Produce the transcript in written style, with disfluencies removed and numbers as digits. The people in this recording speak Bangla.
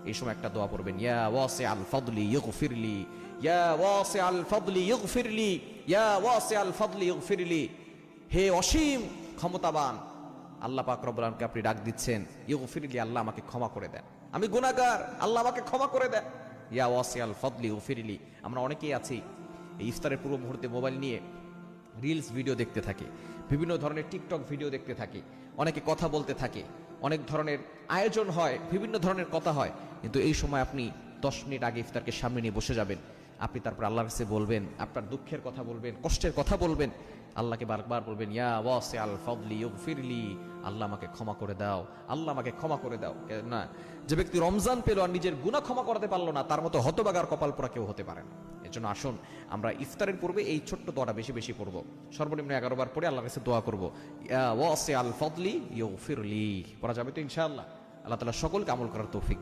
এই সময় একটা দোয়া পড়বেন, ইয়া ওয়াসিআল ফাদলি ইগফিরলি, ইয়া ওয়াসিআল ফাদলি ইগফিরলি, ইয়া ওয়াসিআল ফাদলি ইগফিরলি। হে অসীম ক্ষমতাবান আল্লাহ পাক রব্বুল আলামিনকে আপনি ডাক দিচ্ছেন, ইগফিরলি, আল্লাহ আমাকে ক্ষমা করে দেন, আমি গুনাহগার, আল্লাহ আমাকে ক্ষমা করে দেন। ইয়া ওয়াসিআল ফাদলি ইগফিরলি। আমরা অনেকেই আছি এই ইফতারের পূর্ব মুহূর্তে মোবাইল নিয়ে রিলস ভিডিও দেখতে থাকে, বিভিন্ন ধরনের টিকটক ভিডিও দেখতে থাকে, অনেকে কথা বলতে থাকে, অনেক ধরনের আয়োজন হয়, বিভিন্ন ধরনের কথা হয়। কিন্তু এই সময় আপনি 10 মিনিট আগে ইফতারকে সামনে নিয়ে বসে যাবেন, আপনি তারপর আল্লাহর কাছে বলবেন, আপনার দুঃখের কথা বলবেন, কষ্টের কথা বলবেন, আল্লাহকে বারবার বলবেন, ইয়া ওয়াসিআল ফাদলি ইগফিরলি, আল্লাহ আমাকে ক্ষমা করে দাও, আল্লাহ আমাকে ক্ষমা করে দাও। না, যে ব্যক্তি রমজান পেল আর নিজের গুনাহ ক্ষমা করতে পারলো না, তার মতো হতবাগার কপাল পোড়া কেউ হতে পারে না। এজন্য আসুন আমরা ইফতারের পূর্বে এই ছোট্ট দোয়াটা বেশি বেশি পড়বো, সর্বনিম্ন 11 বার পরে আল্লাহর কাছে দোয়া করবো, ইয়া ওয়াসিআল ফাদলি ইগফিরলি। পড়া যাবে তো ইনশাআল্লাহ? আল্লাহ তাআলা সকলকে আমল করার তৌফিক